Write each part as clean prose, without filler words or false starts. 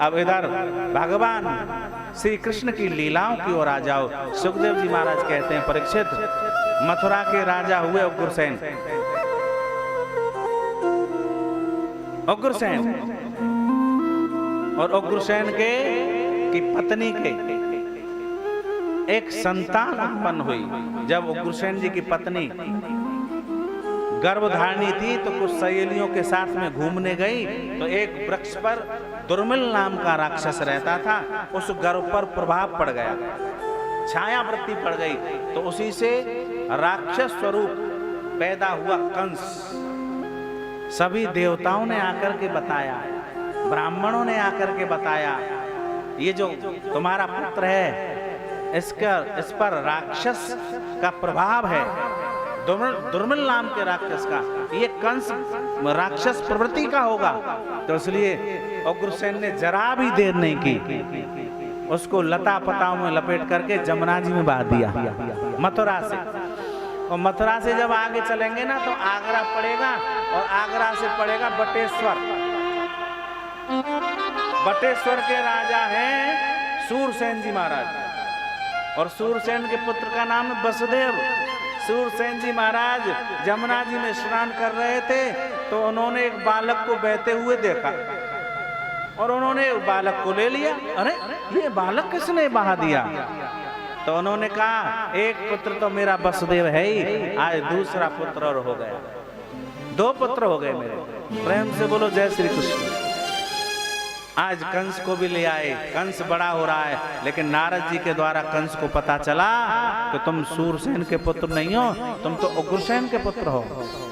अब इधर भगवान श्री कृष्ण की लीलाओं की ओर आ जाओ। सुखदेव जी महाराज कहते हैं, परीक्षित, मथुरा के राजा हुए उग्रसेन। उग्रसेन और उग्रसेन की पत्नी के एक संतान उत्पन्न हुई। जब उग्रसेन जी की पत्नी गर्भधारिणी थी तो कुछ सहेलियों के साथ में घूमने गई तो एक वृक्ष पर दुर्मिल नाम का राक्षस रहता था। उस गर्भ पर प्रभाव पड़ गया, छाया वृत्ति पड़ गई, तो उसी से राक्षस स्वरूप पैदा हुआ कंस। सभी देवताओं ने आकर के बताया, ब्राह्मणों ने आकर के बताया, ये जो तुम्हारा पुत्र है इस पर राक्षस का प्रभाव है, दुर्मिल नाम के राक्षस का, ये कंस राक्षस प्रवृत्ति का होगा। तो इसलिए उग्रसेन ने जरा भी देर नहीं की, उसको लता पताओं में लपेट करके जमुना जी में बहा दिया मथुरा से। और मथुरा से जब आगे चलेंगे ना तो आगरा पड़ेगा और आगरा से पड़ेगा बटेश्वर। बटेश्वर के राजा हैं सूरसेन जी महाराज और सूरसेन के पुत्र का नाम है वसुदेव। सूरसेन जी महाराज जमुना जी में स्नान कर रहे थे तो उन्होंने एक बालक को बहते हुए देखा और उन्होंने बालक को ले लिया। अरे ये बालक किसने बहा दिया? तो उन्होंने कहा एक पुत्र तो मेरा वसुदेव है ही, आज दूसरा पुत्र और हो गया, 2 पुत्र हो गए मेरे। प्रेम से बोलो जय श्री कृष्ण। आज कंस को भी ले आए, कंस बड़ा हो रहा है, लेकिन नारद जी के द्वारा कंस को पता चला कि तुम सूरसेन के पुत्र नहीं हो, तुम तो उग्रसेन के पुत्र हो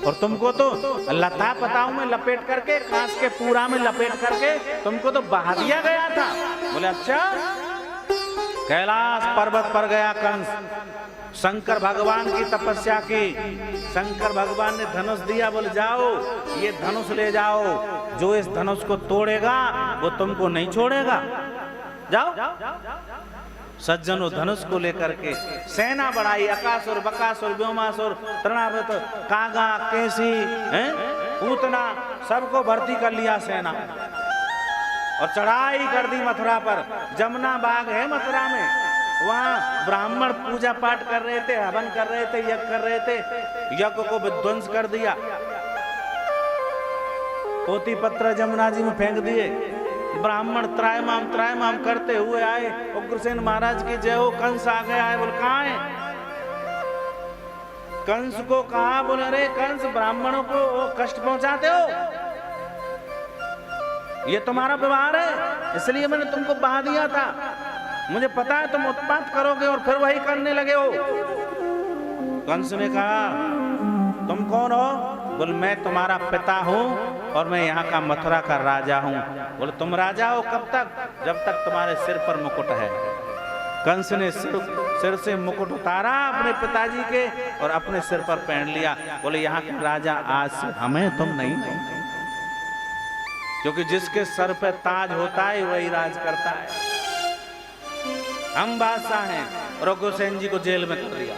और तुमको तो लता पताओं में लपेट करके, कांस के पूरा में लपेट करके तुमको तो बहा दिया गया था। बोले अच्छा। कैलाश पर्वत पर गया कंस, शंकर भगवान की तपस्या की, शंकर भगवान ने धनुष दिया, बोले जाओ ये धनुष ले जाओ, जो इस धनुष को तोड़ेगा वो तुमको नहीं छोड़ेगा, जाओ। सज्जनों धनुष को लेकर के सेना बढ़ाई, अकासुर, बकासुर, व्योमासुर, तृणावृत, कागा, केसी, पूतना, सबको भर्ती कर लिया सेना और चढ़ाई कर दी मथुरा पर। जमुना बाग है मथुरा में, वहां ब्राह्मण पूजा पाठ कर रहे थे, हवन कर रहे थे, यज्ञ कर रहे थे, यज्ञ को विध्वंस कर दिया, पोथी पत्र जमुना जी में फेंक दिए। ब्राह्मण त्रायमाम करते हुए आए, उग्रसेन महाराज की जय हो। कंस आ गया है, बोले कहाँ है? कंस को कहा, बोले अरे कंस ब्राह्मणों को कष्ट पहुंचाते हो, ये तुम्हारा व्यवहार है, इसलिए मैंने तुमको बहा दिया था, मुझे पता है तुम उत्पात करोगे और फिर वही करने लगे हो। कंस ने कहा तुम कौन हो? बोले मैं तुम्हारा पिता हूँ और मैं यहाँ का मथुरा का राजा हूँ। बोले तुम राजा हो कब तक? जब तक तुम्हारे सिर पर मुकुट है। कंस ने सिर से मुकुट उतारा अपने पिताजी के और अपने सिर पर पहन लिया। बोले यहाँ के राजा आज से हमें, तुम नहीं हो, क्योंकि जिसके सर पे ताज होता है वही राज करता है। हम बादशाह हैं। और उग्रसेन जी को जेल में कर दिया।